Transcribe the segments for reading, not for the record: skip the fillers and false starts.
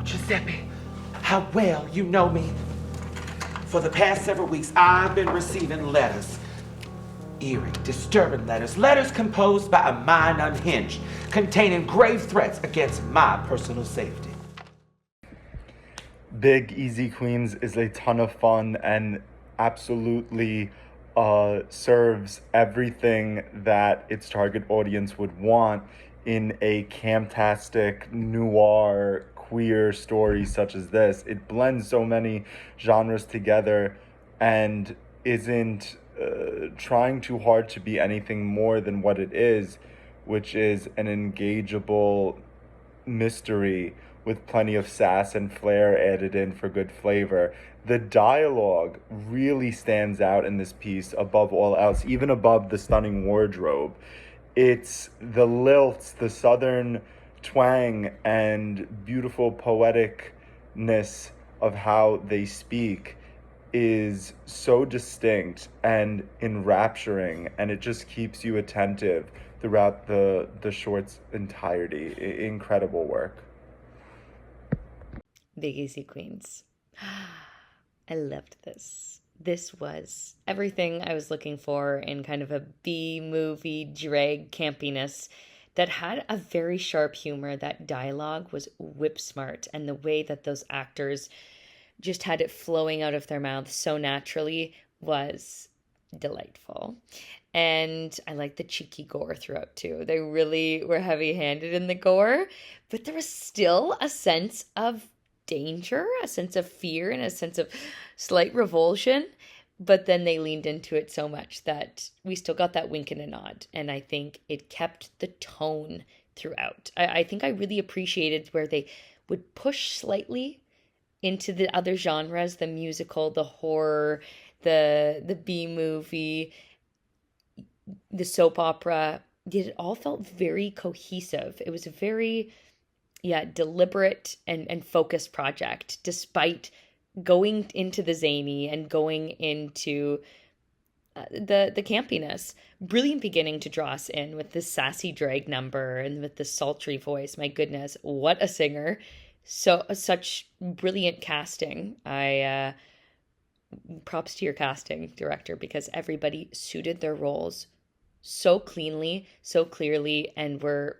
Giuseppe, how well you know me. For the past several weeks, I've been receiving letters. Eerie, disturbing letters. Letters composed by a mind unhinged, containing grave threats against my personal safety. Big Easy Queens is a ton of fun and absolutely serves everything that its target audience would want in a camptastic noir queer story such as this. It blends so many genres together and isn't trying too hard to be anything more than what it is, which is an engageable mystery with plenty of sass and flair added in for good flavor. The dialogue really stands out in this piece above all else, even above the stunning wardrobe. It's the lilts, the southern twang, and beautiful poeticness of how they speak is so distinct and enrapturing, and it just keeps you attentive throughout the short's entirety. Incredible work. Big Easy Queens. I loved this. This was everything I was looking for in kind of a B movie drag campiness that had a very sharp humor. That dialogue was whip smart, and the way that those actors just had it flowing out of their mouths so naturally was delightful. And I like the cheeky gore throughout too. They really were heavy handed in the gore, but there was still a sense of danger, a sense of fear, and a sense of slight revulsion. But then they leaned into it so much that we still got that wink and a nod. And I think it kept the tone throughout. I think I really appreciated where they would push slightly into the other genres, the musical, the horror, the B movie, the soap opera. It all felt very cohesive. It was a very, deliberate and focused project, despite going into the zany and going into the campiness. Brilliant beginning to draw us in with this sassy drag number and with the sultry voice. My goodness, what a singer. So such brilliant casting. I props to your casting director, because everybody suited their roles so cleanly, so clearly, and we're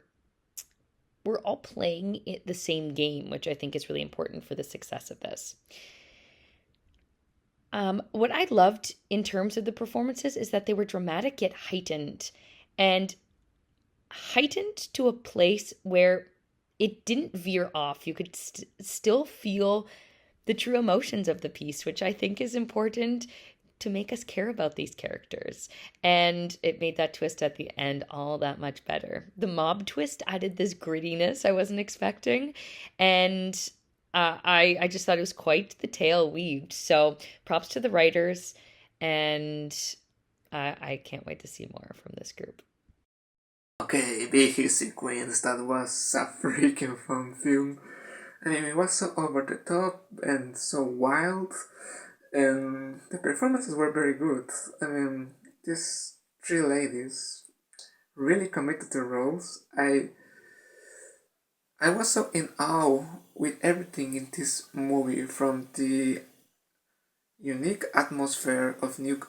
all playing the same game, which I think is really important for the success of this. What I loved in terms of the performances is that they were dramatic yet heightened, and heightened to a place where it didn't veer off. You could still feel the true emotions of the piece, which I think is important to make us care about these characters. And it made that twist at the end all that much better. The mob twist added this grittiness I wasn't expecting. And I just thought it was quite the tale weaved. So props to the writers. And I can't wait to see more from this group. Okay, Big Easy Queens, that was a freaking fun film. I mean, it was so over the top and so wild, and the performances were very good. I mean, these three ladies really committed to roles. I was so in awe with everything in this movie, from the unique atmosphere of New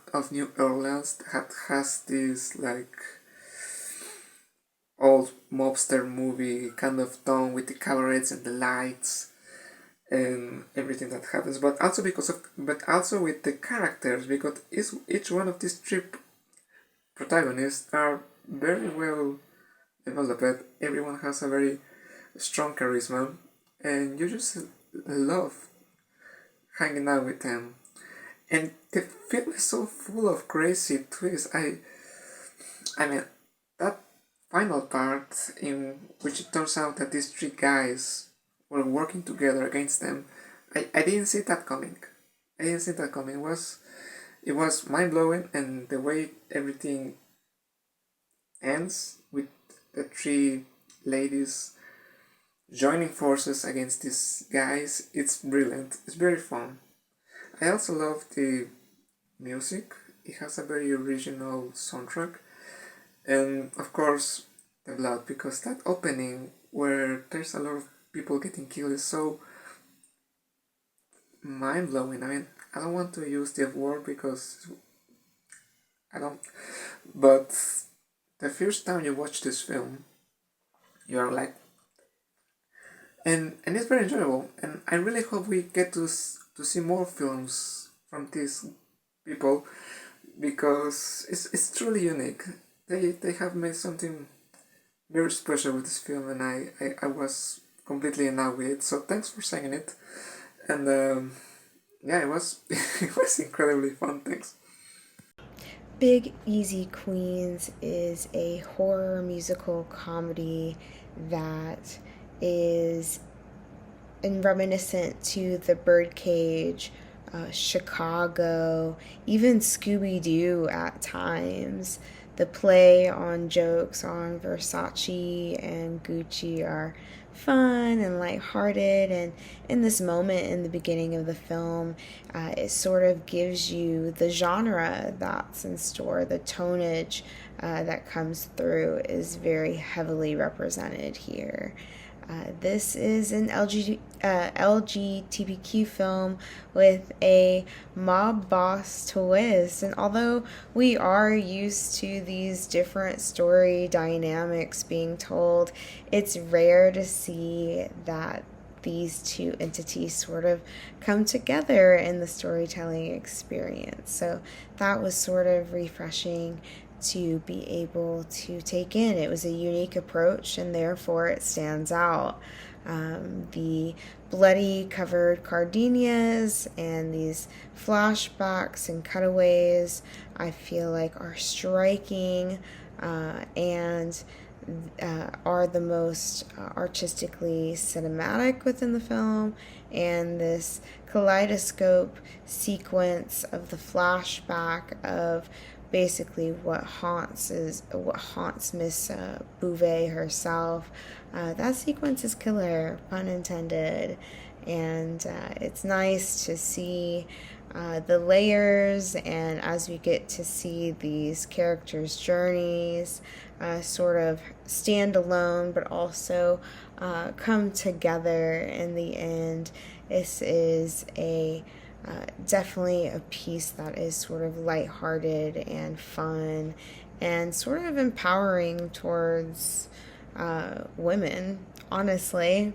Orleans that has this like old mobster movie kind of tone with the cabarets and the lights and everything that happens, but also with the characters, because each one of these three protagonists are very well developed. Everyone has a very strong charisma, and you just love hanging out with them. And the film is so full of crazy twists. I mean, that final part in which it turns out that these three guys were working together against them, I didn't see that coming. It was mind blowing, and the way everything ends with the three ladies joining forces against these guys, it's brilliant. It's very fun. I also love the music. It has a very original soundtrack. And of course, the blood, because that opening where there's a lot of people getting killed is so mind-blowing. I mean, I don't want to use the word because I don't, but the first time you watch this film, you're like, and it's very enjoyable, and I really hope we get to see more films from these people, because it's truly unique. They have made something very special with this film, and I was completely in love with it. So thanks for saying it, and yeah, it was it was incredibly fun. Thanks. Big Easy Queens is a horror musical comedy that is reminiscent to The Birdcage, Chicago, even Scooby-Doo at times. The play on jokes on Versace and Gucci are fun and lighthearted, and in this moment in the beginning of the film, it sort of gives you the genre that's in store. The tonnage that comes through is very heavily represented here. This is an LGBTQ film with a mob boss twist, and although we are used to these different story dynamics being told, it's rare to see that these two entities sort of come together in the storytelling experience. So that was sort of refreshing to be able to take in. It was a unique approach, and therefore it stands out. The bloody covered gardenias and these flashbacks and cutaways, I feel like, are striking and are the most artistically cinematic within the film. And this kaleidoscope sequence of the flashback of basically what haunts Miss Bouvèé herself. That sequence is killer, pun intended, and it's nice to see the layers, and as we get to see these characters' journeys sort of stand alone but also come together in the end. This is definitely a piece that is sort of lighthearted and fun and sort of empowering towards women, honestly.